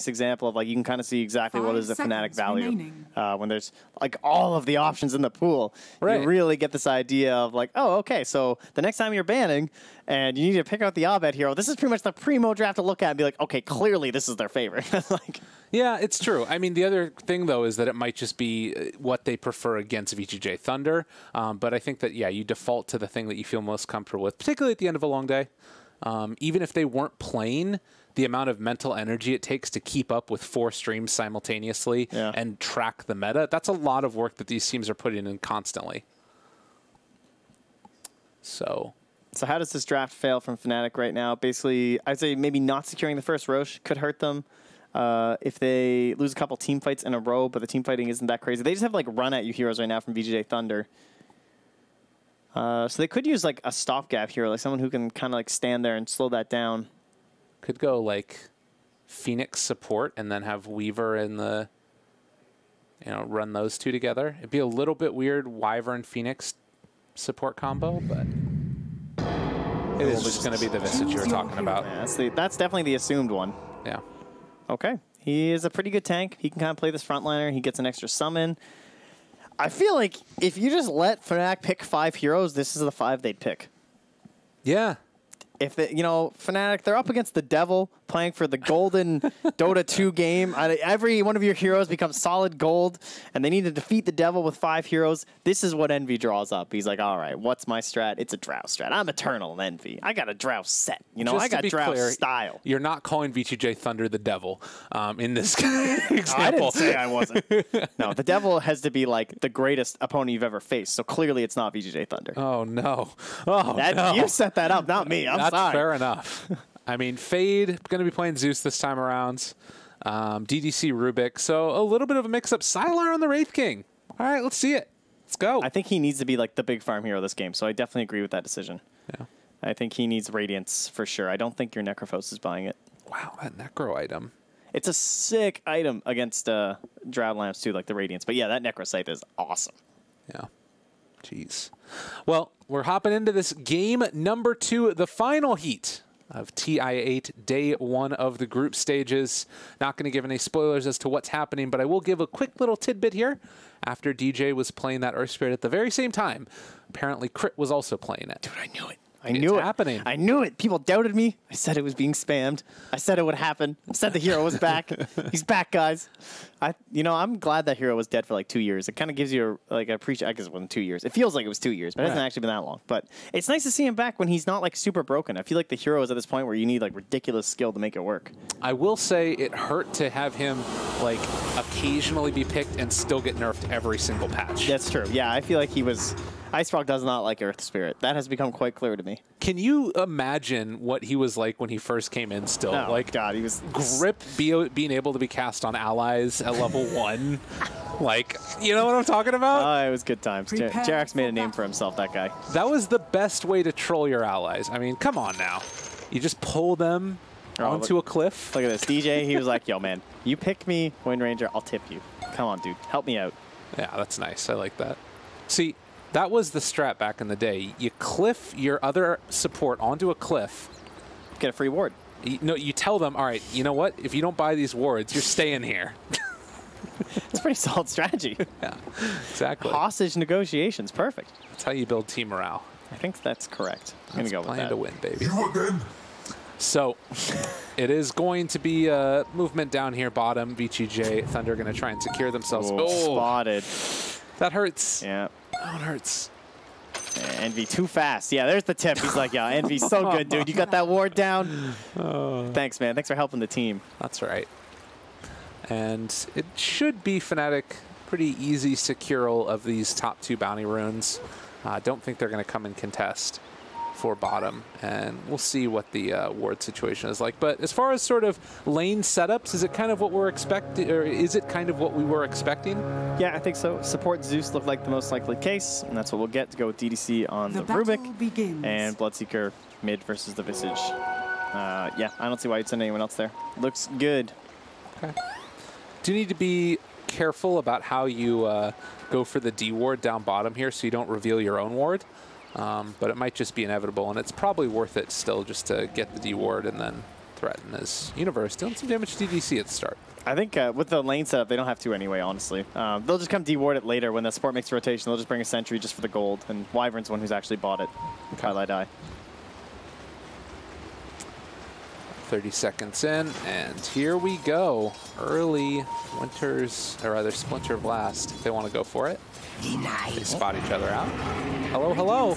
example of like you can kind of see exactly what is the Fnatic value when there's like all of the options in the pool. Right. You really get this idea of like, oh, okay, so the next time you're banning and you need to pick out the Abed hero, this is pretty much the primo draft to look at and be like, okay, clearly this is their favorite. Like, yeah, it's true. I mean, the other thing though is that it might just be what they prefer against VGJ.Thunder. But I think that yeah, you default to the thing that you feel most comfortable with, particularly at the end of a long day. Even if they weren't playing, the amount of mental energy it takes to keep up with 4 streams simultaneously and track the meta, that's a lot of work that these teams are putting in constantly. So how does this draft fail from Fnatic right now? Basically, I'd say maybe not securing the first Roche could hurt them. If they lose a couple team fights in a row, but the team fighting isn't that crazy. They just have like run-at-you heroes right now from VGJ.Thunder. So they could use like a stopgap hero, like someone who can kind of like stand there and slow that down. Could go like Phoenix support and then have Weaver in the, you know, run those two together. It'd be a little bit weird Wyvern Phoenix support combo, but it is just going to be the Visage you were talking about. Yeah, that's definitely the assumed one. Yeah. Okay. He is a pretty good tank. He can kind of play this frontliner. He gets an extra summon. I feel like if you just let Fnatic pick 5 heroes, this is the 5 they'd pick. Yeah. If they, you know, Fnatic, they're up against the Devil, playing for the golden Dota 2 game. Every one of your heroes becomes solid gold, and they need to defeat the Devil with 5 heroes. This is what Envy draws up. He's like, all right, what's my strat? It's a Drow strat. I'm Eternal in Envy. I got a Drow set. You know, I got Drow style. You're not calling VGJ.Thunder the Devil in this example. I didn't say I wasn't. No, the Devil has to be like the greatest opponent you've ever faced, so clearly it's not VGJ.Thunder. Oh, no. Oh, no. You set that up, not me. I'm That's fair enough. I mean, Fade going to be playing Zeus this time around. DDC Rubik. So a little bit of a mix-up. Sylar on the Wraith King. All right, let's see it. Let's go. I think he needs to be like the big farm hero this game, so I definitely agree with that decision. Yeah. I think he needs Radiance for sure. I don't think your Necrophos is buying it. Wow, that Necro item. It's a sick item against Drow Lamps too, like the Radiance. But yeah, that Necro Scythe is awesome. Yeah. Jeez. Well, we're hopping into this game number 2, the final heat of TI8, day 1 of the group stages. Not going to give any spoilers as to what's happening, but I will give a quick little tidbit here. After DJ was playing that Earth Spirit at the very same time, apparently Crit was also playing it. Dude, I knew it. I knew it. Happening. I knew it. People doubted me. I said it was being spammed. I said it would happen. I said the hero was back. He's back, guys. I'm glad that hero was dead for like 2 years. It kind of gives you I guess it wasn't 2 years. It feels like it was 2 years, but it hasn't actually been that long. But it's nice to see him back when he's not like super broken. I feel like the hero is at this point where you need like ridiculous skill to make it work. I will say it hurt to have him like occasionally be picked and still get nerfed every single patch. That's true. Yeah, I feel like he was... Ice Frog does not like Earth Spirit. That has become quite clear to me. Can you imagine what he was like when he first came in still? Oh, like, God, he was... Grip being able to be cast on allies at level 1. Like, you know what I'm talking about? Oh, it was good times. Jerax made a name for himself, that guy. That was the best way to troll your allies. I mean, come on now. You just pull them onto a cliff. Look at this. DJ, he was like, yo, man, you pick me, Wind Ranger, I'll tip you. Come on, dude. Help me out. Yeah, that's nice. I like that. See... That was the strat back in the day. You cliff your other support onto a cliff. Get a free ward. You tell them, all right, you know what? If you don't buy these wards, you're staying here. It's a pretty solid strategy. Yeah, exactly. Hostage negotiations. Perfect. That's how you build team morale. I think that's correct. I'm going to go with that. Plan to win, baby. So it is going to be a movement down here bottom. VGJ.Thunder going to try and secure themselves. Oh, spotted. That hurts. Yeah. Oh, it hurts. Envy too fast. Yeah, there's the tip. He's like, yeah, Envy's so good, dude. You got that ward down. Thanks, man. Thanks for helping the team. That's right. And it should be Fnatic pretty easy secural of these top 2 bounty runes. I don't think they're going to come and contest for bottom, and we'll see what the ward situation is like. But as far as sort of lane setups, is it kind of what we're expecting, or is it kind of what we were expecting? Yeah, I think so. Support Zeus looked like the most likely case, and that's what we'll get to go with DDC on the Rubik begins. And Bloodseeker mid versus the Visage. Yeah, I don't see why you'd send anyone else there. Looks good. Okay. Do you need to be careful about how you go for the D ward down bottom here so you don't reveal your own ward? But it might just be inevitable, and it's probably worth it still just to get the D ward and then threaten as Universe dealing some damage to DDC at the start. I think with the lane setup, they don't have to anyway, honestly. They'll just come deward it later when the support makes a rotation. They'll just bring a sentry just for the gold, and Wyvern's the one who's actually bought it. Kylie die. 30 seconds in, and here we go. Early Winter's, or rather Splinter Blast, if they want to go for it. They spot each other out. Hello, hello.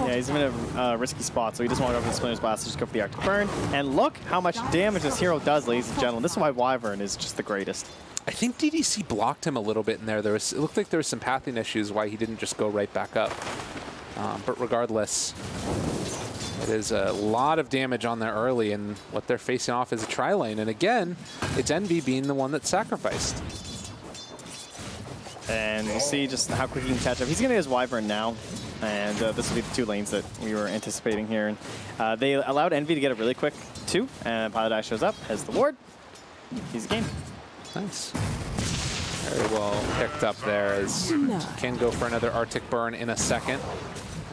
Yeah, he's in a risky spot, so he doesn't want to go for the Splinter's Blast, just go for the Arctic Burn. And look how much damage this hero does, ladies and gentlemen. This is why Wyvern is just the greatest. I think DDC blocked him a little bit in there. It looked like there was some pathing issues why he didn't just go right back up. But regardless, it is a lot of damage on there early, and what they're facing off is a tri-lane. And again, it's Envy being the one that's sacrificed. And you see just how quick he can catch up. He's going to get his Wyvern now, and this will be the 2 lanes that we were anticipating here. And they allowed Envy to get it really quick, too, and Pilot Eye shows up, has the ward. He's game. Nice. Very well picked up there, as can go for another Arctic Burn in a second.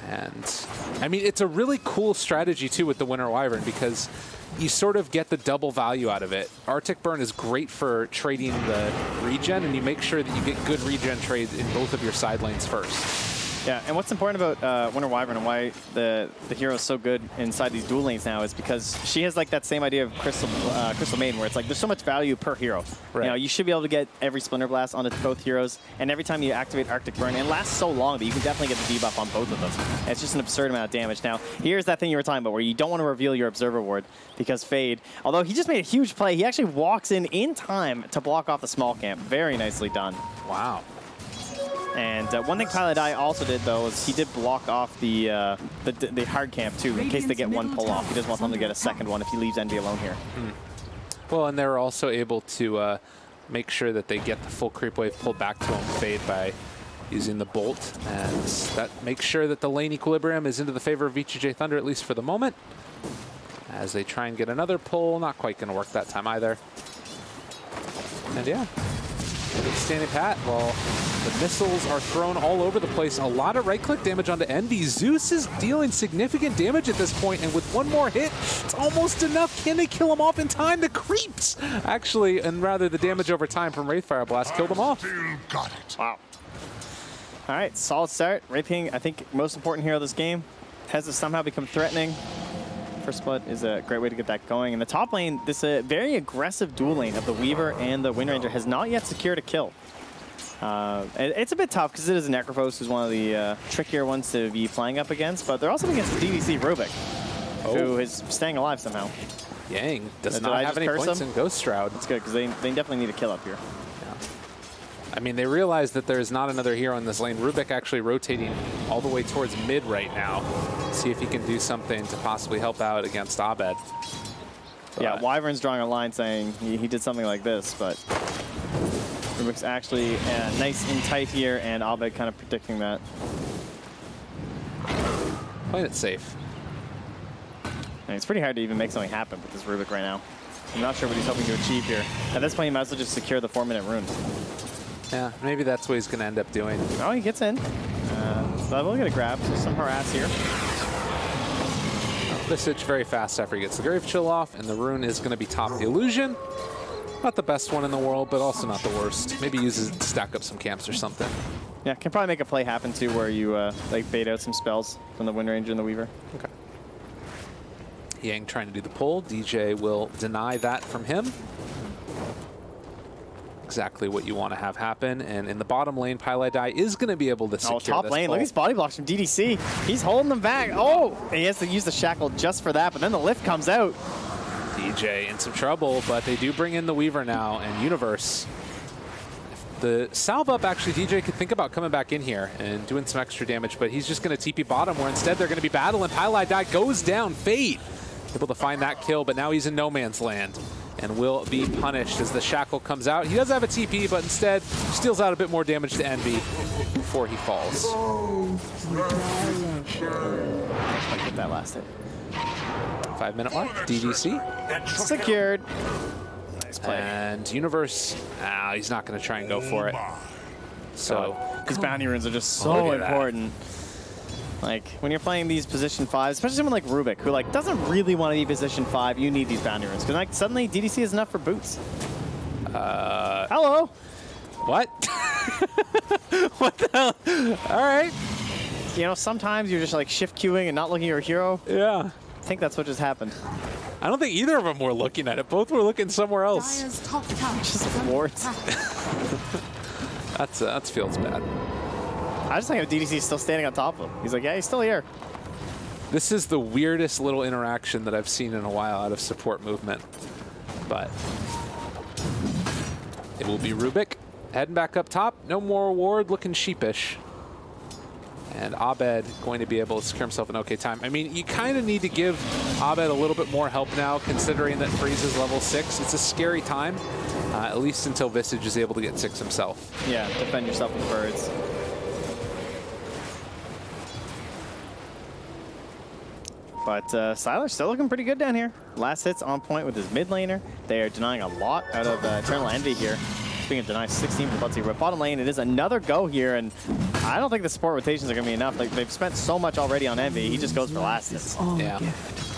And, I mean, it's a really cool strategy, too, with the Winter Wyvern, because you sort of get the double value out of it. Arctic Burn is great for trading the regen, and you make sure that you get good regen trades in both of your side lanes first. Yeah, and what's important about Winter Wyvern and why the hero is so good inside these dual lanes now is because she has like that same idea of Crystal Maiden, where it's like there's so much value per hero. Right. You know, you should be able to get every Splinter Blast onto both heroes, and every time you activate Arctic Burn, it lasts so long that you can definitely get the debuff on both of them. And it's just an absurd amount of damage. Now, here's that thing you were talking about, where you don't want to reveal your Observer Ward, because Fade, although he just made a huge play, he actually walks in time to block off the small camp. Very nicely done. Wow. And one thing Pilot Eye also did, though, is he did block off the hard camp, too, in case they get one pull-off. He doesn't want them to get a second one if he leaves Envy alone here. Well, and they're also able to make sure that they get the full creep wave pulled back to him, Fade, by using the bolt. And that makes sure that the lane equilibrium is into the favor of VGJ.Thunder, at least for the moment. As they try and get another pull, not quite going to work that time either. And yeah, standing pat. Well, the missiles are thrown all over the place. A lot of right-click damage onto Envy. Zeus is dealing significant damage at this point, and with one more hit, it's almost enough. Can they kill him off in time? The creeps, actually, and rather the damage over time from Wraithfire Blast killed him off. Got it. Wow. All right, solid start. Wraithing, I think, most important hero of this game. Has to somehow become threatening. First Blood is a great way to get that going. In the top lane, this very aggressive dual lane of the Weaver and the Wind Ranger has not yet secured a kill. It's a bit tough because it is a Necrophos, who's one of the trickier ones to be playing up against, but they're also against the DDC Rubik, who is staying alive somehow. Yang does not have any points in Ghost Shroud. That's good, because they definitely need a kill up here. Yeah. I mean, they realize that there is not another hero in this lane. Rubik actually rotating all the way towards mid right now. See if he can do something to possibly help out against Abed. But yeah, Wyvern's drawing a line saying he did something like this, but Rubik's actually nice and tight here, and Abed kind of predicting that. Playing it safe. And it's pretty hard to even make something happen with this Rubik right now. I'm not sure what he's hoping to achieve here. At this point, he might as well just secure the 4-minute rune. Yeah, maybe that's what he's going to end up doing. Oh, he gets in. So we'll get a grab. So some harass here. Visage very fast after he gets the Grave Chill off, and the rune is going to be top the illusion. Not the best one in the world, but also not the worst. Maybe uses it to stack up some camps or something. Yeah, can probably make a play happen too, where you like bait out some spells from the Wind Ranger and the Weaver. Okay. Yang trying to do the pull. DJ will deny that from him. Exactly what you want to have happen. And in the bottom lane, Pilot Die is going to be able to secure top this lane. pull. Look at these body blocks from DDC. He's holding them back. Oh, he has to use the shackle just for that, but then the lift comes out. DJ in some trouble, but they do bring in the Weaver now, and Universe. The salve up, actually, DJ could think about coming back in here and doing some extra damage, but he's just going to TP bottom, where instead they're going to be battling. Pilot Die goes down. Fade able to find that kill, but now he's in no man's land and will be punished as the shackle comes out. He does have a TP, but instead steals out a bit more damage to Envy before he falls. I get that last hit. 5-minute mark. DDC secured. Nice play. And Universe, he's not going to try and go for it. So these bounty runes are just so important. Like, when you're playing these position 5s, especially someone like Rubik, who like doesn't really want to be position 5, you need these boundary runes. Because like, suddenly DDC is enough for boots. Hello? What? What the hell? All right. You know, sometimes you're just like shift queuing and not looking at your hero. Yeah. I think that's what just happened. I don't think either of them were looking at it. Both were looking somewhere else. Just wards. That feels bad. I just think DDC is still standing on top of him. He's like, yeah, he's still here. This is the weirdest little interaction that I've seen in a while out of support movement. But it will be Rubik heading back up top. No more ward, looking sheepish. And Abed going to be able to secure himself an okay time. I mean, you kind of need to give Abed a little bit more help now, considering that Freeze is level 6. It's a scary time, at least until Visage is able to get 6 himself. Yeah, defend yourself with birds. But Siler's still looking pretty good down here. Last hit's on point with his mid laner. They are denying a lot out of Eternal Envy here. Speaking of denies, 16 for Butsy. But bottom lane, it is another go here, and I don't think the support rotations are going to be enough. Like, they've spent so much already on Envy. He just goes for last hits. Yeah,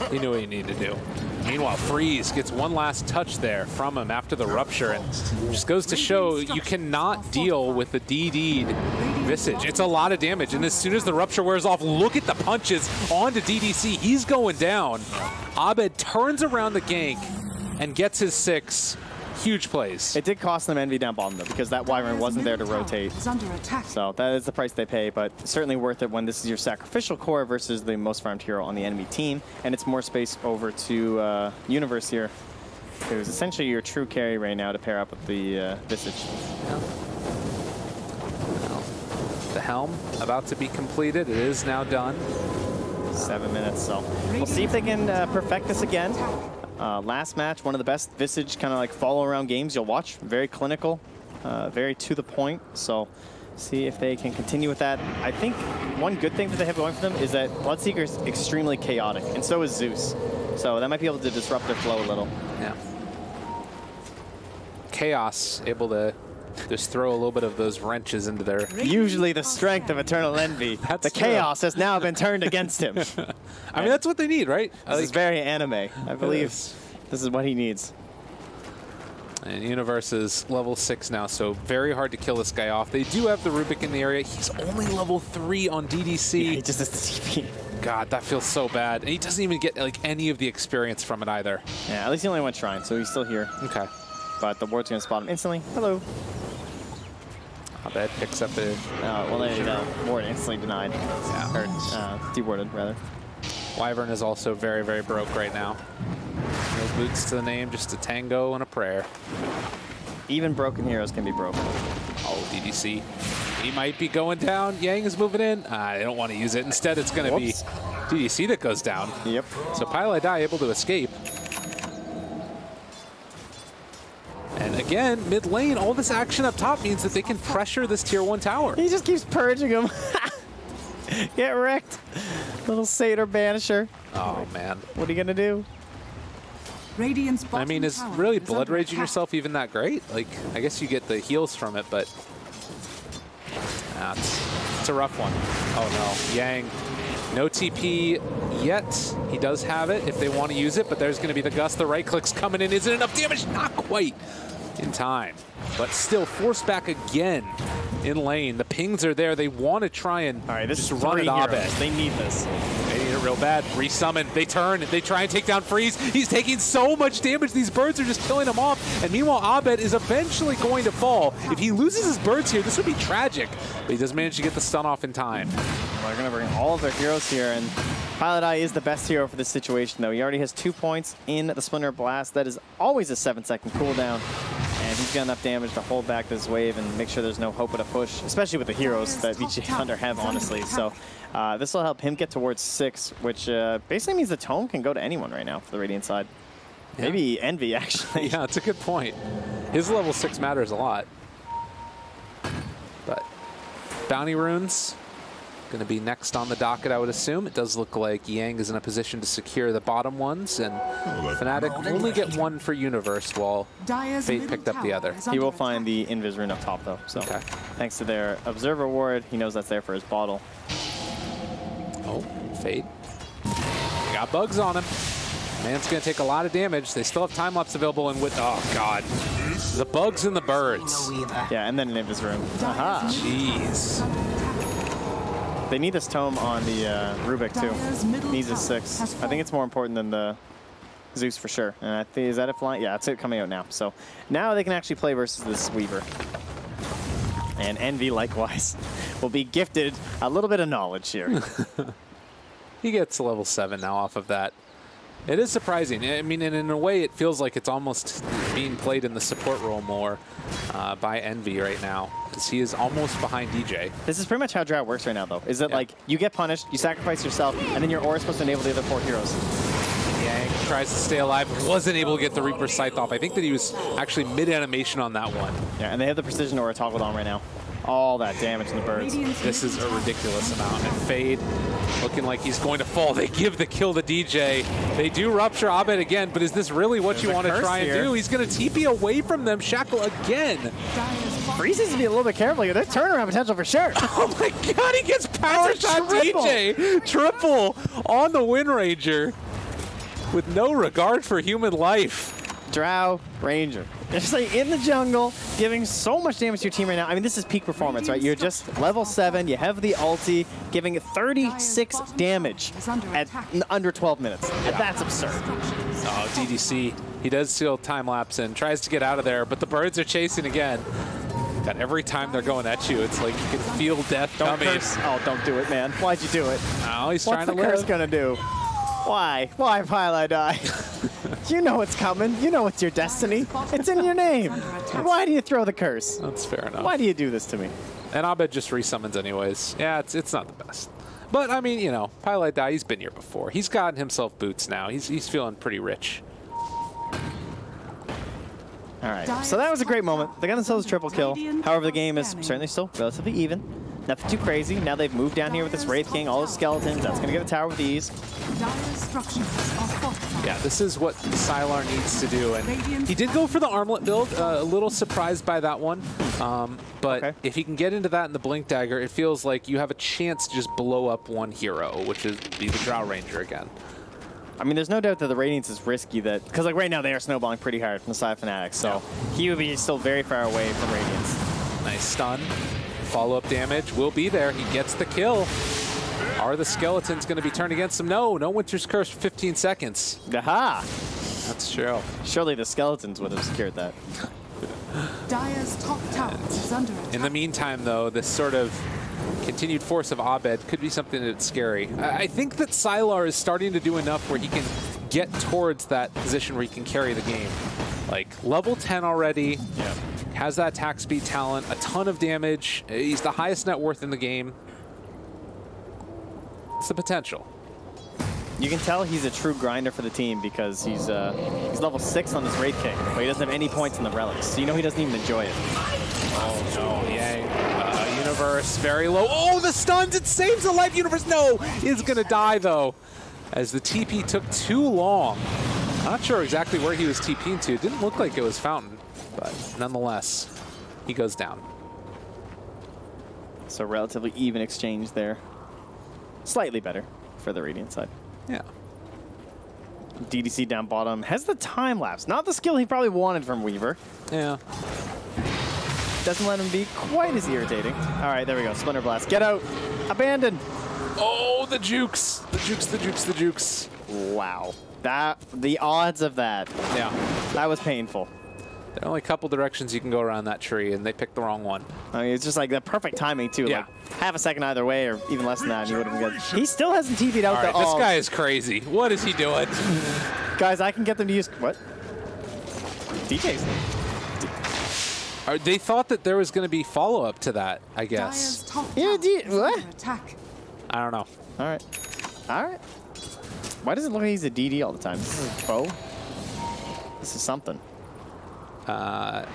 he knew what he needed to do. Meanwhile, Freeze gets one last touch there from him after the rupture, and just goes to show you cannot deal with the DD'd Visage. It's a lot of damage, and as soon as the rupture wears off, look at the punches onto DDC. He's going down. Abed turns around the gank and gets his 6. Huge plays. It did cost them Envy down bottom, though, because that Wyvern wasn't there to rotate. So that is the price they pay, but certainly worth it when this is your sacrificial core versus the most farmed hero on the enemy team, and it's more space over to Universe here, who's essentially your true carry right now to pair up with the Visage. Yeah. Well, the Helm about to be completed. It is now done. 7 minutes, so we'll see if they can perfect this again. Last match, one of the best Visage kind of like follow around games you'll watch. Very clinical, very to the point. So see if they can continue with that. I think one good thing that they have going for them is that Bloodseeker is extremely chaotic, and so is Zeus. So that might be able to disrupt their flow a little. Yeah. Chaos able to just throw a little bit of those wrenches into their... Usually the strength of Eternal Envy. The chaos has now been turned against him. I mean, that's what they need, right? This is very anime. I believe this is what he needs. And Universe is level 6 now, so very hard to kill this guy off. They do have the Rubik in the area. He's only level 3 on DDC. Yeah, he just has the TP. God, that feels so bad. And he doesn't even get like any of the experience from it either. Yeah, at least he only went Shrine, so he's still here. Okay. But the ward's going to spot him instantly. Hello. Abed picks up the... well, there you go. Ward instantly denied. Yeah. Or dewarded, rather. Wyvern is also very, very broke right now. No boots to the name, just a tango and a prayer. Even broken heroes can be broken. Oh, DDC. He might be going down. Yang is moving in. I don't want to use it. Instead, it's going to be DDC that goes down. Yep. So Pile Die able to escape. And again, mid lane, all this action up top means that they can pressure this tier 1 tower. He just keeps purging him. Get wrecked. Little Satyr Banisher. Oh, man. What are you going to do? I mean, is really blood raging yourself even that great? Like, I guess you get the heals from it, but it's a rough one. Oh, no. Yang, no TP yet. He does have it if they want to use it, but there's going to be the gust. The right click's coming in. Isn't enough damage? Not quite in time, but still forced back again in lane. The pings are there. They want to try and just run it Abed. They need this. They need it real bad. Resummon. They turn. They try and take down Freeze. He's taking so much damage. These birds are just killing him off. And meanwhile, Abed is eventually going to fall. If he loses his birds here, this would be tragic. But he does manage to get the stun off in time. They're going to bring all of their heroes here, and Pilot Eye is the best hero for this situation, though. He already has 2 points in the Splinter Blast. That is always a 7-second cooldown, and he's got enough damage to hold back this wave and make sure there's no hope of a push, especially with the heroes that VGJ.Thunder have, honestly. So this will help him get towards 6, which basically means the tome can go to anyone right now for the Radiant side. Yeah. Maybe Envy, actually. Yeah, it's a good point. His level 6 matters a lot. But bounty runes going to be next on the docket, I would assume. It does look like Yang is in a position to secure the bottom ones, and Fnatic only get 1 for Universe, while Fate picked up the other. He will find the Invis rune up top, though. So thanks to their Observer ward, he knows that's there for his bottle. Oh, Fade. They got bugs on him. Man's going to take a lot of damage. They still have time-lapse available, and with... Oh, God. The bugs and the birds. Yeah, and then an Invis room. Aha. Jeez. They need this tome on the Rubik, too. Needs a 6. I think it's more important than the Zeus for sure. And I think, is that a flying? Yeah, it's it coming out now. So now they can actually play versus this Weaver. And Envy, likewise, will be gifted a little bit of knowledge here. He gets level 7 now off of that. It is surprising. I mean, and in a way, it feels like it's almost being played in the support role more by Envy right now, because he is almost behind DJ. This is pretty much how Drought works right now, though. Is that like you get punished, you sacrifice yourself, and then your aura is supposed to enable the other 4 heroes. Yang tries to stay alive, but wasn't able to get the Reaper Scythe off. I think that he was actually mid-animation on that one. Yeah, and they have the precision aura toggled on right now. All that damage in the birds. This is a ridiculous amount. And Fade looking like he's going to fall. They give the kill to DJ. They do rupture Abed again, but is this really what you want to try and do? He's going to TP away from them. Shackle again. Freeze needs to be a little bit careful here. There's turnaround potential for sure. Oh my God, he gets power shot DJ. Triple on the Wind Ranger with no regard for human life. Drow Ranger. Just like in the jungle, giving so much damage to your team right now. I mean, this is peak performance, right? You're just level 7, you have the ulti, giving 36 damage at under 12 minutes. And that's absurd. Oh, DDC. He does steal time-lapse and tries to get out of there, but the birds are chasing again. God, every time they're going at you, it's like you can feel death coming. Curse. Oh, don't do it, man. Why'd you do it? Oh, he's trying to live. What's the curse gonna do? Why? Why, Pile die? You know it's coming. You know it's your destiny. It's in your name. Why do you throw the curse? That's fair enough. Why do you do this to me? And Abed just resummons anyways. Yeah, it's not the best. But, I mean, you know, Pile die, he's been here before. He's gotten himself boots now. He's feeling pretty rich. All right, so that was a great moment. They got themselves a triple kill. However, the game is certainly still relatively even. Nothing too crazy. Now they've moved down here with this Wraith King, all the skeletons. That's going to get a tower with ease. Yeah, this is what Sylar needs to do. And he did go for the armlet build. A little surprised by that one. But if he can get into that in the Blink Dagger, it feels like you have a chance to just blow up one hero, which is be the Drow Ranger again. I mean, there's no doubt that the Radiance is risky, that because like right now they are snowballing pretty hard from the side of Fnatic, so he would be still very far away from Radiance. Nice stun. Follow-up damage will be there. He gets the kill. Are the skeletons going to be turned against him? No, no Winter's Curse for 15 seconds. Aha! That's true. Surely the skeletons would have secured that. Dire's top tower is under attack. In the meantime, though, this sort of continued force of Abed could be something that's scary. I think that Sylar is starting to do enough where he can get towards that position where he can carry the game. Like, level 10 already. Yeah. Has that attack speed talent, a ton of damage. He's the highest net worth in the game. It's the potential. You can tell he's a true grinder for the team because he's level 6 on this Wraith King, but he doesn't have any points in the relics. So you know he doesn't even enjoy it. Oh no, Yang. Universe very low. Oh, the stuns! It saves the life. Universe, no! Is gonna die though, as the TP took too long. Not sure exactly where he was TPing to. Didn't look like it was Fountain, but nonetheless, he goes down. So relatively even exchange there. Slightly better for the Radiant side. Yeah. DDC down bottom has the time lapse. Not the skill he probably wanted from Weaver. Yeah. Doesn't let him be quite as irritating. All right, there we go. Splinter Blast. Get out. Abandon. Oh, the jukes. The jukes, the jukes, the jukes. Wow. The odds of that. Yeah. That was painful. There are only a couple directions you can go around that tree, and they picked the wrong one. I mean, it's just like the perfect timing, too. Yeah. Like half a second either way, or even less than that, and he would have been good. He still hasn't TV'd out the This guy is crazy. What is he doing? Guys, I can get them to use... What? DJ's... They thought that there was going to be follow-up to that, I guess. Yeah, what? I don't know. All right. All right. Why does it look like he's a DD all the time? This is Bo? This is something. Yeah,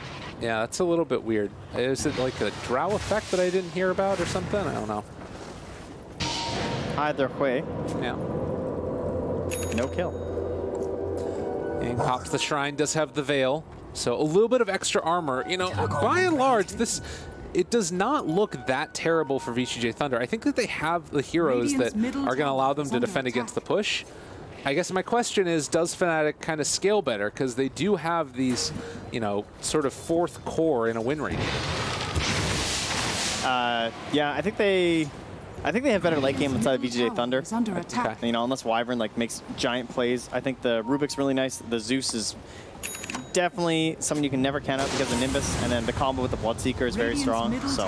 that's a little bit weird. Is it like a drow effect that I didn't hear about or something? I don't know. Either way. Yeah. No kill. And pops the shrine, does have the veil. So a little bit of extra armor. You know, by and large, this it does not look that terrible for VGJ.Thunder. I think that they have the heroes that are going to allow them to defend against the push. I guess my question is, does Fnatic kind of scale better? Because they do have these, you know, sort of fourth core in a win rate. Yeah, I think they have better late game inside of VGJ.Thunder. Okay. You know, unless Wyvern like makes giant plays. I think the Rubik's really nice. The Zeus is definitely someone you can never count out because of Nimbus, and then the combo with the Bloodseeker is very strong. So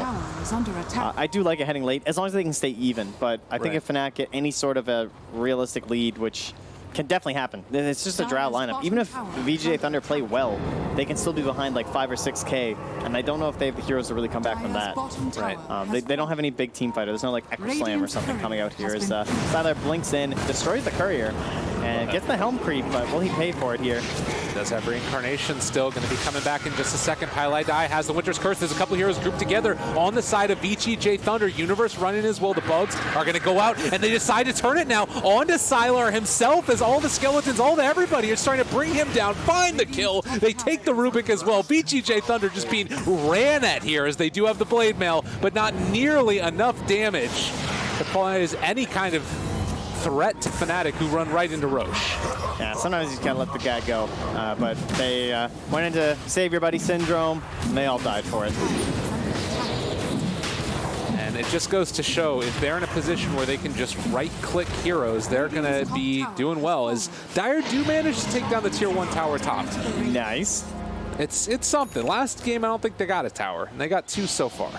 I do like it heading late, as long as they can stay even. But I think if Fnatic get any sort of a realistic lead, which can definitely happen. It's just a drought lineup. Even if VGJ.Thunder play well, they can still be behind like 5 or 6K, and I don't know if they have the heroes to really come back from that. Right. They don't have any big team fighter. There's no like Echo Slam or something coming out here. Tyler blinks in, destroys the courier, and gets the helm creep, but will he pay for it here? Does have Reincarnation still going to be coming back in just a second. Highlight Eye has the Winter's Curse. There's a couple heroes grouped together on the side of VGJ.Thunder. Universe running as well. The bugs are going to go out, and they decide to turn it now onto Sylar himself, as all the skeletons, all the everybody is trying to bring him down, find the kill. They take the Rubik as well. VGJ.Thunder just being ran at here, as they do have the Blade Mail, but not nearly enough damage to pose any kind of threat to Fnatic, who run right into Roche. Yeah, sometimes you just gotta let the guy go. But they went into Save Your Buddy Syndrome, and they all died for it. And it just goes to show, if they're in a position where they can just right-click heroes, they're going to be doing well, as Dire do manage to take down the Tier 1 tower top. Nice. It's something. Last game, I don't think they got a tower, and they got 2 so far.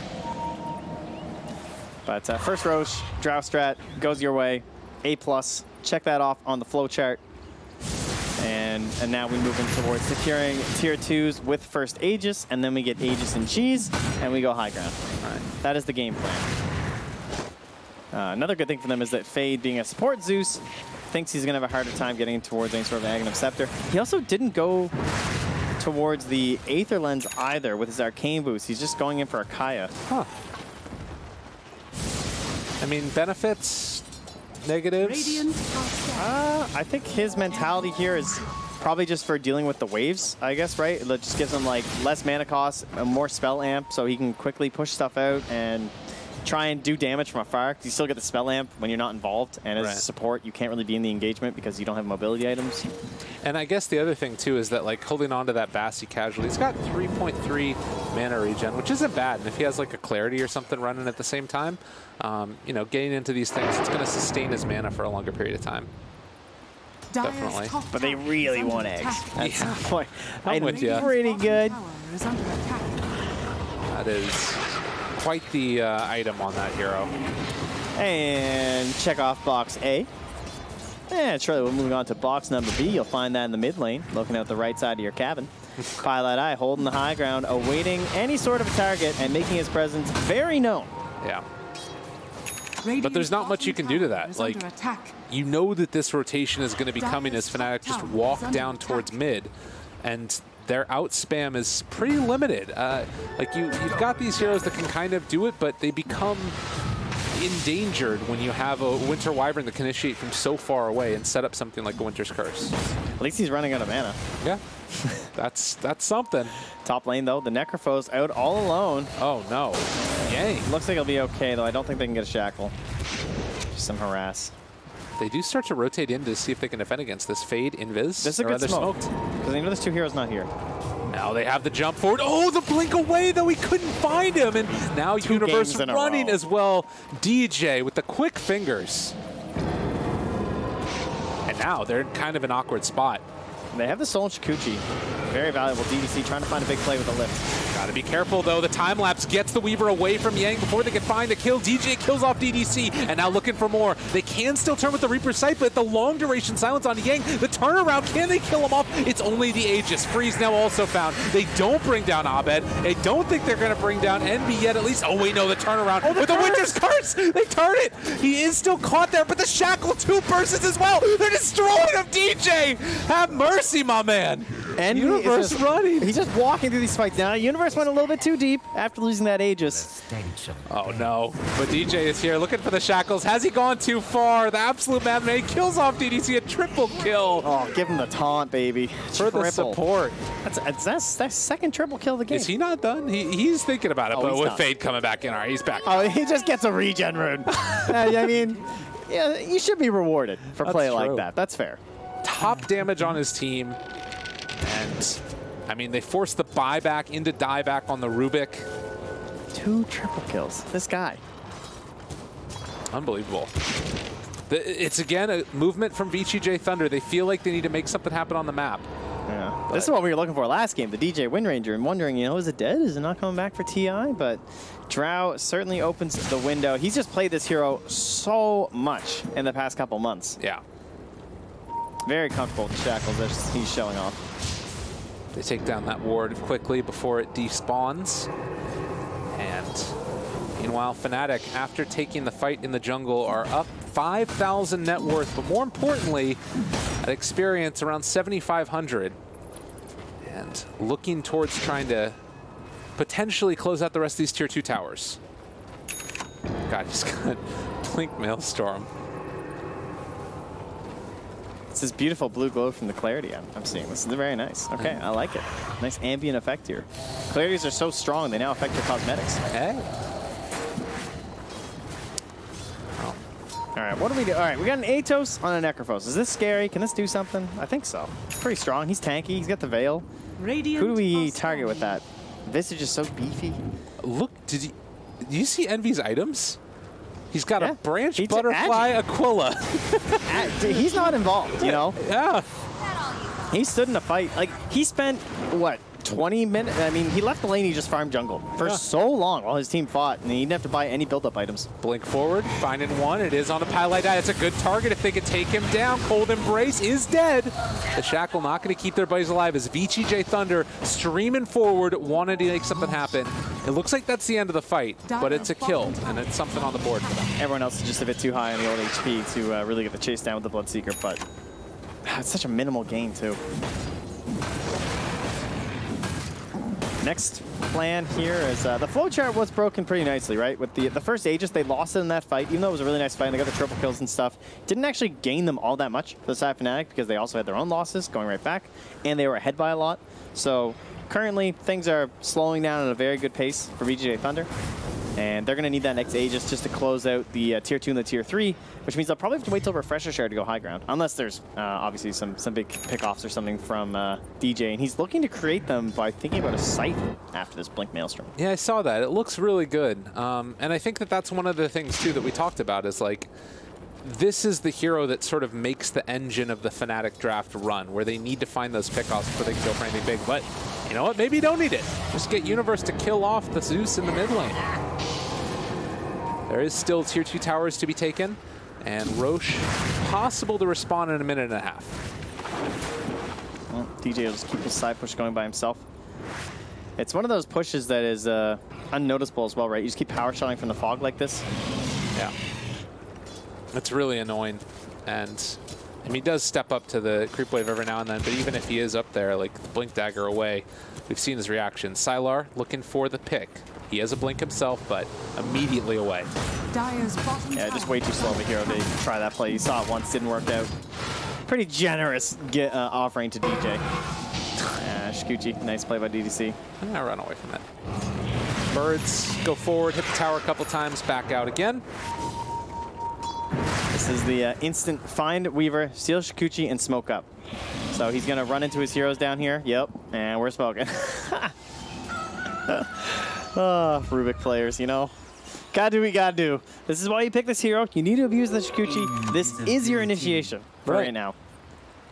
But first Roche, Drow Strat goes your way. A+. Check that off on the flowchart. And now we move in towards securing Tier 2s with first Aegis, and then we get Aegis and Cheese, and we go high ground. All right. That is the game plan. Another good thing for them is that Fade, being a support Zeus, thinks he's going to have a harder time getting towards any sort of Aghanim Scepter. He also didn't go towards the Aether Lens either with his Arcane boost. He's just going in for a Kaya. Huh. I mean, benefits, negatives? I think his mentality here is probably just for dealing with the waves, I guess, right? It just gives him like less mana cost, more spell amp, so he can quickly push stuff out and try and do damage from afar. You still get the spell amp when you're not involved, and as a support, you can't really be in the engagement because you don't have mobility items. And I guess the other thing too is that, like, holding on to that Bassi casually, he's got 3.3 mana regen, which isn't bad. And if he has like a Clarity or something running at the same time, you know, getting into these things, it's going to sustain his mana for a longer period of time. Definitely. But they really want eggs at some point. I'm with you. Pretty good. That is quite the item on that hero. And check off box A. And surely we're moving on to box number B. You'll find that in the mid lane, looking out the right side of your cabin. Highlight Eye holding the high ground, awaiting any sort of a target and making his presence very known. Yeah. But there's not much you can do to that. Like, you know that this rotation is going to be coming as Fnatic just walk down towards mid, and their out spam is pretty limited. Like, you've got these heroes that can kind of do it, but they become endangered when you have a Winter Wyvern that can initiate from so far away and set up something like a Winter's Curse. At least he's running out of mana. Yeah, that's something. Top lane, though, the Necropho's out all alone. Oh, no. Yang. Looks like he'll be okay, though. I don't think they can get a Shackle. Just some harass. They do start to rotate in to see if they can defend against this. Fade, Invis. This is a good smoke. Because they know there's 2 heroes not here. Now they have the jump forward. Oh, the blink away, though. He couldn't find him. And now Universe running as well. DJ with the quick fingers. And now they're in kind of an awkward spot. They have the Soul and Shikuchi. Very valuable. DDC trying to find a big play with a lift. Gotta be careful, though. The time-lapse gets the Weaver away from Yang before they can find the kill. DJ kills off DDC, and now looking for more. They can still turn with the Reaper's Sight, but the long-duration silence on Yang. The turnaround, can they kill him off? It's only the Aegis. Freeze now also found. They don't bring down Abed. They don't think they're going to bring down NB yet, at least. Oh, wait, no, the turnaround. With the Winter's Curse! They turn it! He is still caught there, but the Shackle 2 bursts as well! They're destroying him, DJ! Have mercy, my man! And Universe running. He's just walking through these fights now. Universe went a little bit too deep after losing that Aegis. Oh no, but DJ is here looking for the shackles. Has he gone too far? The absolute madman kills off DDC, a triple kill. Oh, give him the taunt, baby. For the support. That's second triple kill of the game. Is he not done? He's thinking about it, but with done. Fade coming back in, all right, he's back. Oh, he just gets a regen rune. I mean, yeah, you should be rewarded for play like that. That's fair. Top damage on his team. And, I mean, they forced the buyback into dieback on the Rubik. 2 triple kills. This guy. Unbelievable. It's, again, a movement from VGJ.Thunder. They feel like they need to make something happen on the map. Yeah. This is what we were looking for last game, the DJ Wind Ranger, and wondering, you know, is it dead? Is it not coming back for TI? But Drow certainly opens the window. He's just played this hero so much in the past couple months. Yeah. Very comfortable with the shackles that he's showing off. They take down that ward quickly before it despawns. And meanwhile, Fnatic, after taking the fight in the jungle, are up 5,000 net worth, but more importantly, at experience around 7,500. And looking towards trying to potentially close out the rest of these tier 2 towers. God, he's got Blink Maelstrom. It's this beautiful blue glow from the clarity I'm seeing. This is very nice. Okay, I like it. Nice ambient effect here. Clarities are so strong, they now affect your cosmetics. Hey. Oh. All right, what do we do? All right, we got an Atos on a Necrophos. Is this scary? Can this do something? I think so. It's pretty strong. He's tanky. He's got the Veil. Radiant Who do we target with that? Visage is so beefy. Look, did you see Envy's items? He's got a branch He's butterfly Aquila. He's not involved, you know? Yeah. He stood in a fight. Like, he spent, what, 20 minutes? I mean, he left the lane, he just farmed jungle for so long while his team fought, and he didn't have to buy any build-up items. Blink forward, finding one. It is on a Pylite Die. It's a good target if they could take him down. Cold Embrace is dead. The Shackle not going to keep their buddies alive as VGJ.Thunder streaming forward, wanted to make something happen. It looks like that's the end of the fight, but it's a kill, and it's something on the board for them. Everyone else is just a bit too high on the old HP to really get the chase down with the Bloodseeker, but it's such a minimal gain, too. Next plan here is the flowchart was broken pretty nicely, right? With the first Aegis, they lost it in that fight, even though it was a really nice fight and they got the triple kills and stuff. Didn't actually gain them all that much for the side of Fnatic because they also had their own losses going right back, and they were ahead by a lot. So currently, things are slowing down at a very good pace for VGJ.Thunder. And they're going to need that next Aegis just to close out the Tier 2 and the Tier 3, which means they'll probably have to wait till Refresher Share to go high ground, unless there's obviously some big pickoffs or something from DJ. And he's looking to create them by thinking about a Scythe after this Blink Maelstrom. Yeah, I saw that. It looks really good. And I think that that's one of the things, too, that we talked about is, like, this is the hero that sort of makes the engine of the Fnatic draft run, where they need to find those pickoffs before they can go for anything big. But you know what? Maybe you don't need it. Just get Universe to kill off the Zeus in the mid lane. There is still Tier 2 towers to be taken, and Roche possible to respawn in a minute and a half. Well, DJ will just keep his side push going by himself. It's one of those pushes that is unnoticeable as well, right? You just keep power shotting from the fog like this. Yeah. It's really annoying, and I mean, he does step up to the creep wave every now and then, but even if he is up there, like the blink dagger away, we've seen his reaction. Sylar looking for the pick. He has a blink himself, but immediately away. Yeah, just way too slow of a hero to try that play. You saw it once, didn't work out. Pretty generous offering to DJ. Shikuchi, nice play by DDC. I run away from that. Birds go forward, hit the tower a couple times, back out again. This is the instant find Weaver, steal Shikuchi, and smoke up. So he's going to run into his heroes down here. Yep, and we're smoking. Oh, Rubik players, you know. Gotta do what you gotta do. This is why you pick this hero. You need to abuse the Shikuchi. This is your initiation for right now.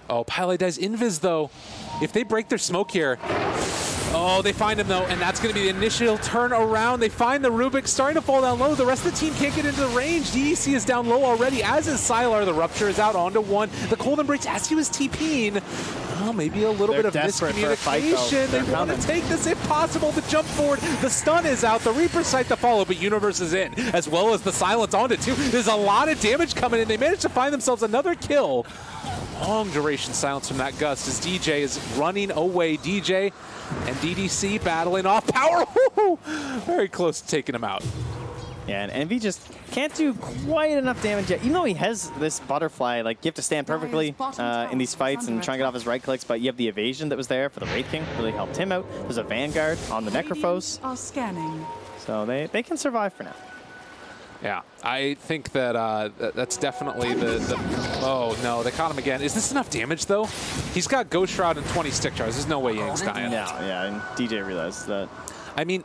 Oh, Pele does invis, though. If they break their smoke here, oh, they find him, though, and that's going to be the initial turn around. They find the Rubik starting to fall down low. The rest of the team can't get into the range. DDC is down low already, as is Sylar. The Rupture is out onto one. The Cold Embrace, as he was TPing, oh, maybe a little bit of miscommunication. They want to take this if possible to jump forward. The stun is out. The Reaper Sight to follow, but Universe is in, as well as the Silence onto two. There's a lot of damage coming in. They managed to find themselves another kill. long duration silence from that Gust as DJ is running away. DJ and DDC battling off power. Very close to taking him out. Yeah, and Envy just can't do quite enough damage yet. Even though he has this butterfly, like, you have to stand perfectly in these fights and try and get off his right clicks, but you have the evasion that was there for the Wraith King, really helped him out. There's a Vanguard on the Necrophos. Are scanning. So they can survive for now. Yeah, I think that that's definitely the... Oh, no, they caught him again. Is this enough damage, though? He's got Ghost Shroud and 20 stick charges. There's no way Yang's dying. Yeah, and DJ realized that. I mean,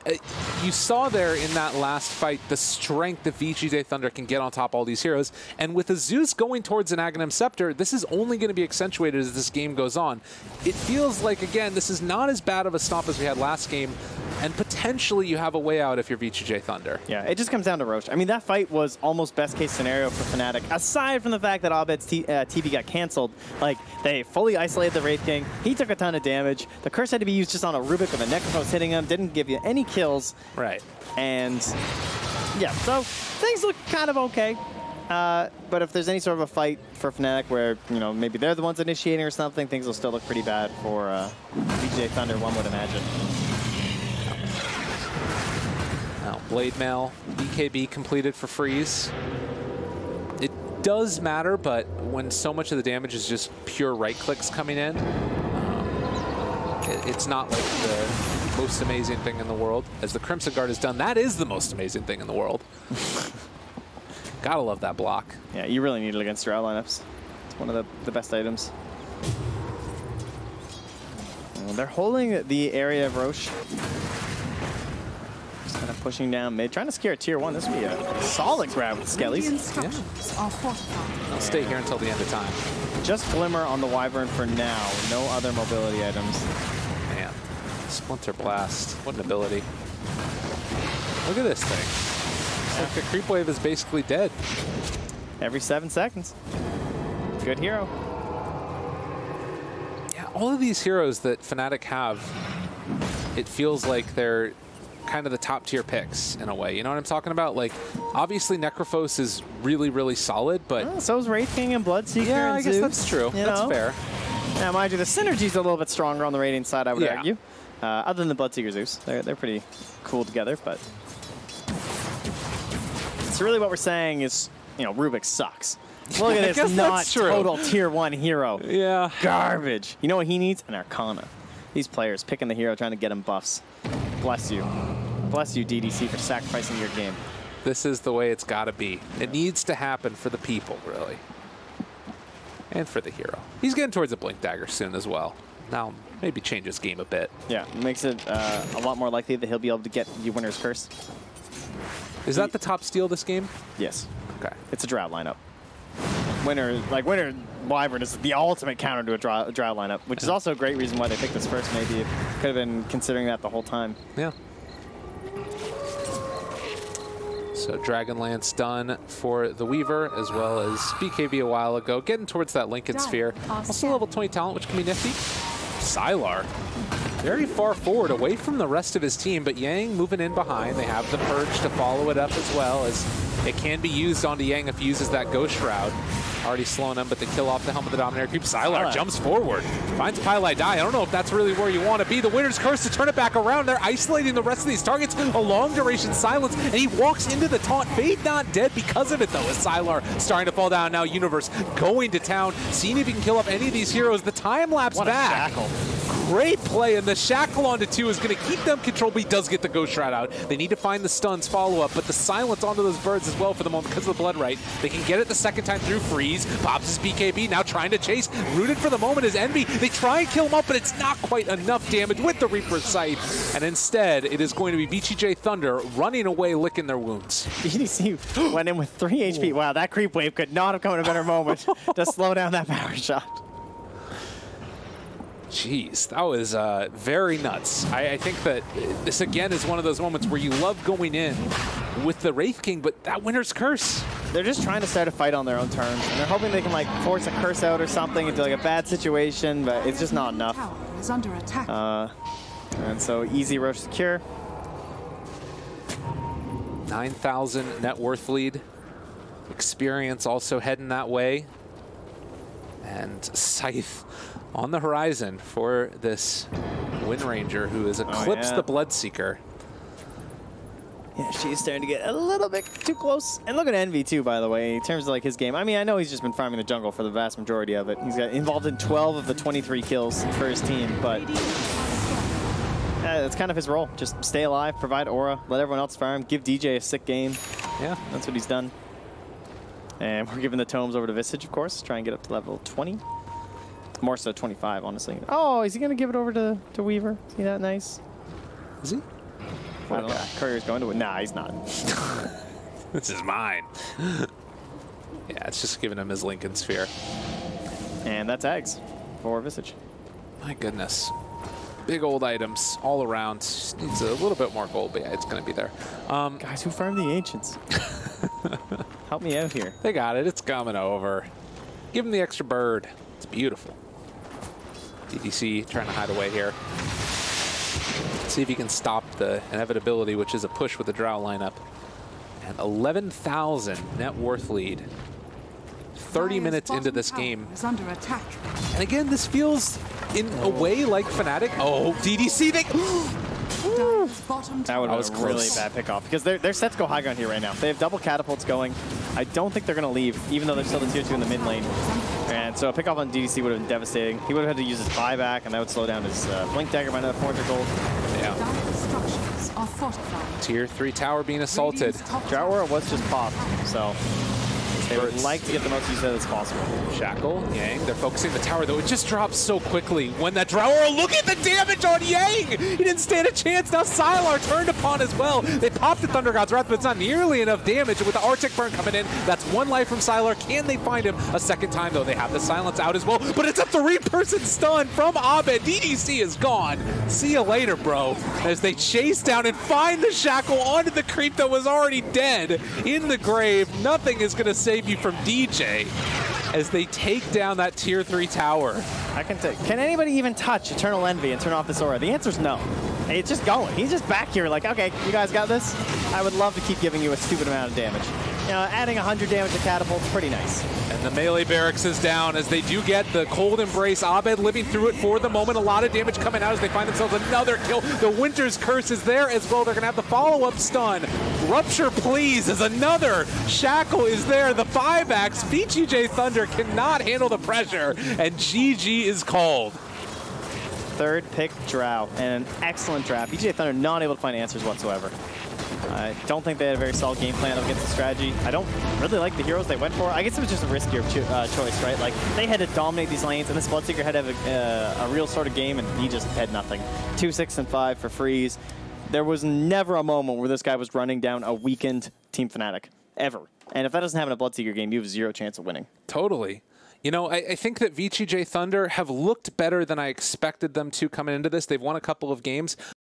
you saw there in that last fight the strength that VGJ.Thunder can get on top of all these heroes. And with the Zeus going towards an Aghanim Scepter, this is only going to be accentuated as this game goes on. It feels like, again, this is not as bad of a stomp as we had last game. And potentially you have a way out if you're VGJ.Thunder. Yeah, it just comes down to Roche. I mean, that fight was almost best case scenario for Fnatic. Aside from the fact that Abed's TV got canceled, like, they fully isolated the Wraith King. He took a ton of damage. The curse had to be used just on a Rubik with a Necrophos hitting him. Didn't give you any kills. Right. And, yeah, so things look kind of okay. But if there's any sort of a fight for Fnatic where, you know, maybe they're the ones initiating or something, things will still look pretty bad for VGJ.Thunder, one would imagine. Now, Blade Mail, BKB completed for Freeze. It does matter, but when so much of the damage is just pure right clicks coming in, it's not like the most amazing thing in the world. As the Crimson Guard has done, that is the most amazing thing in the world. Gotta love that block. Yeah, you really need it against drought lineups. It's one of the best items. And they're holding the area of Roche. Just kind of pushing down mid, trying to scare tier 1. This would be a solid grab with Skellies. I'll stay here until the end of time. Just Glimmer on the Wyvern for now. No other mobility items. Man, Splinter Blast. What an ability. Look at this thing. It's like the creep wave is basically dead. Every 7 seconds. Good hero. Yeah, all of these heroes that Fnatic have, it feels like they're kind of the top tier picks in a way. You know what I'm talking about? Like, obviously Necrophos is really, really solid, but... Well, so is Wraith King and Bloodseeker yeah, and I guess Zeus, that's true. That's fair. Now, mind you, the synergy's a little bit stronger on the Radiant side, I would argue. Other than the Bloodseeker Zeus. They're pretty cool together, but... So really what we're saying is, you know, Rubik sucks. Look at this not total tier 1 hero. Yeah. Garbage. You know what he needs? An Arcana. These players picking the hero, trying to get him buffs. Bless you. Bless you, DDC, for sacrificing your game. This is the way it's got to be. It needs to happen for the people, really. And for the hero. He's getting towards a Blink Dagger soon as well. Now, maybe change his game a bit. Yeah, makes it a lot more likely that he'll be able to get you Winner's Curse. Is that the top steal this game? Yes. Okay. It's a drought lineup. Winner Wyvern is the ultimate counter to a drought lineup, which is also a great reason why they picked this first. Maybe it could have been considering that the whole time. Yeah. So Dragonlance done for the Weaver, as well as BKB a while ago, getting towards that Lincoln Sphere. Also level 20 talent, which can be nifty. Sylar, very far forward, away from the rest of his team, but Yang moving in behind. They have the Purge to follow it up as well, as it can be used onto Yang if he uses that Ghost Shroud. Already slowing him, but they kill off the Helm of the Dominator Creep. Sylar jumps forward, finds Pylai Die. I don't know if that's really where you want to be. The Winner's Curse to turn it back around. They're isolating the rest of these targets. A long duration silence, and he walks into the taunt. Fade not dead because of it, though, as Sylar starting to fall down. Now Universe going to town, seeing if he can kill up any of these heroes. The time-lapse back. Great play, and the Shackle onto 2 is going to keep them controlled, but he does get the Ghost Shroud out. They need to find the stuns follow-up, but the silence onto those birds as well for the moment because of the Blood Right. They can get it the second time through. Freeze, pops his BKB, now trying to chase. Rooted for the moment is Envy. They try and kill him up, but it's not quite enough damage with the Reaper's Sight. And instead, it is going to be VGJ.Thunder running away, licking their wounds. BDC went in with 3 HP. Wow, that creep wave could not have come at a better moment to slow down that power shot. Jeez, that was very nuts. I think that this, again, is one of those moments where you love going in with the Wraith King, but that Winner's Curse. They're just trying to start a fight on their own terms, and they're hoping they can, like, force a curse out or something into, like, a bad situation, but it's just not enough. Tower is under attack. And so easy Roche secure. 9,000 net worth lead. Experience also heading that way. And Scythe on the horizon for this Wind Ranger, who has eclipsed the Bloodseeker. Yeah, she's starting to get a little bit too close. And look at Envy, too, by the way, in terms of like his game. I mean, I know he's just been farming the jungle for the vast majority of it. He's got involved in 12 of the 23 kills for his team, but that's kind of his role. Just stay alive, provide aura, let everyone else farm, give DJ a sick game. Yeah, that's what he's done. And we're giving the tomes over to Visage, of course. Try and get up to level 20. More so 25, honestly. Oh, is he going to give it over to Weaver? See that nice? Is he? I don't know. Courier's going to it. Nah, he's not. This is mine. Yeah, it's just giving him his Lincoln Sphere. And that's Eggs for Visage. My goodness. Big old items all around. Just needs a little bit more gold, but yeah, it's going to be there. Guys, who farmed the Ancients? Help me out here. They got it. It's coming over. Give him the extra bird. It's beautiful. DDC trying to hide away here. See if he can stop the inevitability, which is a push with the Drow lineup. And 11,000 net worth lead. 30 minutes into this game. Is under attack. And again, this feels in a way like Fnatic. Oh, DDC, they... That would have been a really bad pickoff because their sets go high ground here right now. They have double catapults going. I don't think they're going to leave, even though they're still the tier 2 in the mid lane. And so a pickoff on DDC would have been devastating. He would have had to use his buyback, and that would slow down his Blink Dagger by another 400 gold. Yeah. Tier 3 tower being assaulted. Drought Aura was just popped, so they would like to get the most use out of it as possible. Shackle, Yang, they're focusing the tower, though. It just drops so quickly when that Drought Aura, look at the damage on Yang! He didn't stand a chance. Now Sylar turned upon as well. They popped the Thunder God's Wrath, but it's not nearly enough damage. And with the Arctic Burn coming in, that's one life from Sylar. Can they find him a second time, though? They have the silence out as well, but it's a 3-person stun from Abed. DDC is gone. See you later, bro. As they chase down and find the Shackle onto the creep that was already dead in the grave. Nothing is going to save you from DJ as they take down that tier 3 tower. Can anybody even touch Eternal Envy and turn off this aura? The answer's no. It's just going. He's just back here like, okay, you guys got this? I would love to keep giving you a stupid amount of damage. You know, adding 100 damage to catapult's pretty nice. And the melee barracks is down as they do get the cold embrace. Abed living through it for the moment. A lot of damage coming out as they find themselves another kill. The Winter's Curse is there as well. They're going to have the follow-up stun. Rupture Please as another Shackle is there. The buybacks. VGJ.Thunder cannot handle the pressure, and GG is called. Third pick Drow, and an excellent draft. VGJ.Thunder not able to find answers whatsoever. I don't think they had a very solid game plan against the strategy. I don't really like the heroes they went for. I guess it was just a riskier choice, right? Like, they had to dominate these lanes, and this Bloodseeker had to have a real sort of game, and he just had nothing. 2, 6, and 5 for freeze. There was never a moment where this guy was running down a weakened Team Fnatic, ever. And if that doesn't happen in a Bloodseeker game, you have 0 chance of winning. Totally. You know, I think that VGJ.Thunder have looked better than I expected them to coming into this. They've won a couple of games.